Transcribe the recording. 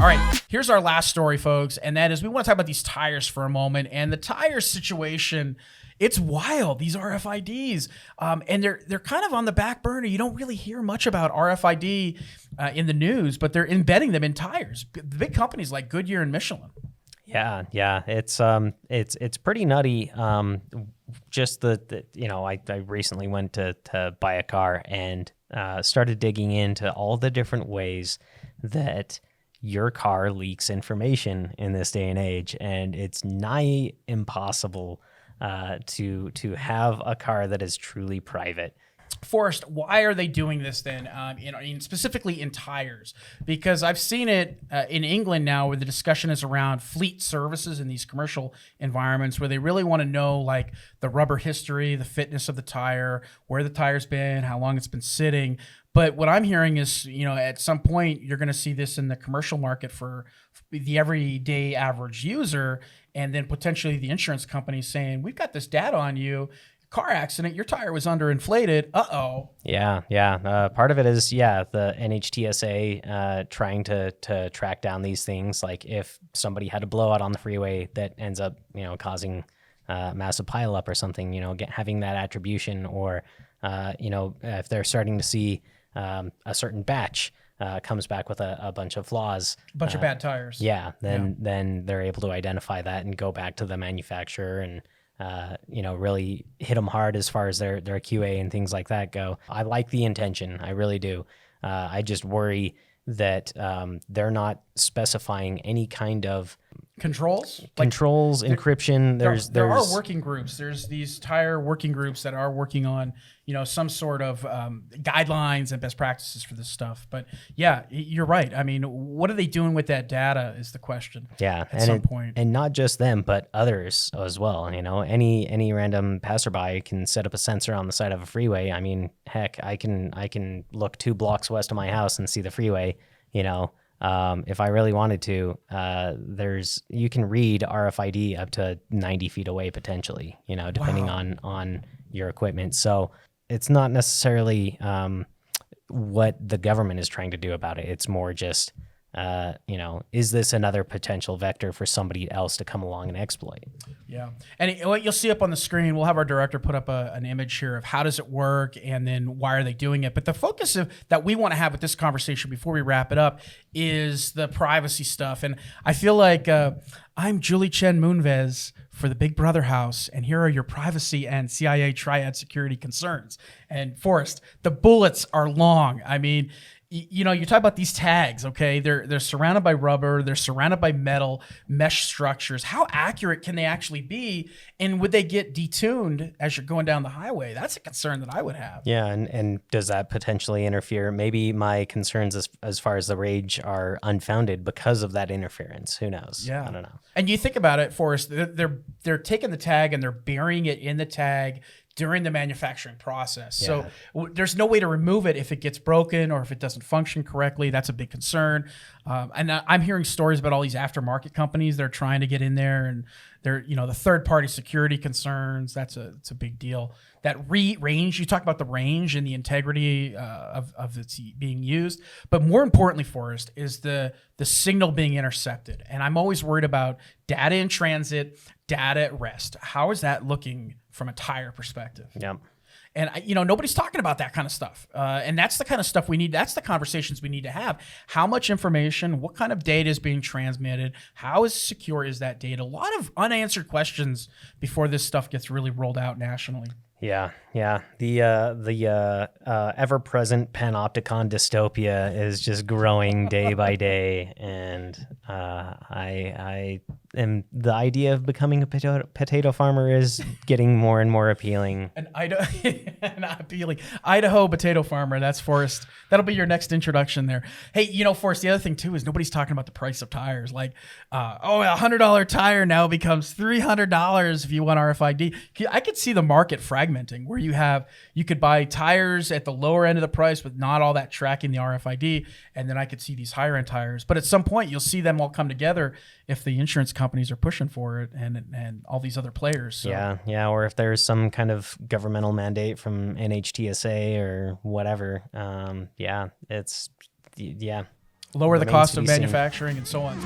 All right, here's our last story, folks, and that is we want to talk about these tires for a moment. And the tire situation, it's wild, these RFIDs. And they're kind of on the back burner. You don't really hear much about RFID in the news, but they're embedding them in tires. The big companies like Goodyear and Michelin. Yeah, it's pretty nutty. Just I recently went to buy a car and started digging into all the different ways that your car leaks information in this day and age, and it's nigh impossible to have a car that is truly private. Forrest, why are they doing this then? Specifically in tires, because I've seen it in England now, where the discussion is around fleet services in these commercial environments, where they really want to know like the rubber history, the fitness of the tire, where the tire's been, how long it's been sitting. But what I'm hearing is, at some point you're going to see this in the commercial market for the everyday average user, and then potentially the insurance company saying, "We've got this data on you. Car accident, your tire was underinflated. Uh-oh." Yeah. Part of it is, the NHTSA trying to track down these things. Like if somebody had a blowout on the freeway that ends up, causing massive pileup or something, having that attribution, or, if they're starting to see a certain batch comes back with a bunch of flaws. A bunch of bad tires. Then they're able to identify that and go back to the manufacturer and really hit them hard as far as their QA and things like that go. I like the intention. I really do. I just worry that they're not specifying any kind of controls, encryption. There are working groups. There's these tire working groups that are working on, some sort of guidelines and best practices for this stuff. But yeah, you're right. I mean, what are they doing with that data is the question. Yeah, at some point, and not just them, but others as well. Any random passerby can set up a sensor on the side of a freeway. I mean, heck, I can look 2 blocks west of my house and see the freeway. If I really wanted to, you can read RFID up to 90 feet away potentially, depending on your equipment. So it's not necessarily what the government is trying to do about it. It's more just, is this another potential vector for somebody else to come along and exploit? Yeah. And what you'll see up on the screen, we'll have our director put up an image here of how does it work and then why are they doing it. But the focus that we want to have with this conversation before we wrap it up is the privacy stuff. And I feel like I'm Julie Chen Moonves for the Big Brother House, and here are your privacy and CIA triad security concerns. And Forrest, the bullets are long. I mean, you talk about these tags, okay? They're surrounded by rubber, they're surrounded by metal, mesh structures. How accurate can they actually be? And would they get detuned as you're going down the highway? That's a concern that I would have. Yeah, and does that potentially interfere? Maybe my concerns as far as the range are unfounded because of that interference. Who knows? Yeah. I don't know. And you think about it, Forrest, they're taking the tag and they're burying it in the tag during the manufacturing process. Yeah. So there's no way to remove it if it gets broken or if it doesn't function correctly. That's a big concern. And I'm hearing stories about all these aftermarket companies. They're trying to get in there, and they're, the third-party security concerns. It's a big deal. That range, you talk about the range and the integrity of it's being used. But more importantly, Forrest, is the signal being intercepted. And I'm always worried about data in transit, data at rest. How is that looking from a tire perspective? Yeah. And, nobody's talking about that kind of stuff. And that's the kind of stuff we need. That's the conversations we need to have. How much information, what kind of data is being transmitted? How secure is that data? A lot of unanswered questions before this stuff gets really rolled out nationally. Yeah. The ever-present panopticon dystopia is just growing day by day, and the idea of becoming a potato farmer is getting more and more appealing. Not appealing. Idaho potato farmer. That's Forrest. That'll be your next introduction there. Hey, Forrest, the other thing too is nobody's talking about the price of tires. Like, a $100 tire now becomes $300 if you want RFID. I could see the market fragmenting where you could buy tires at the lower end of the price with not all that tracking the RFID, and then I could see these higher end tires. But at some point, you'll see them all come together if the insurance companies are pushing for it and all these other players. So. Yeah. Or if there's some kind of governmental mandate from NHTSA or whatever. lower the Remains cost to of be seen. manufacturing and so on.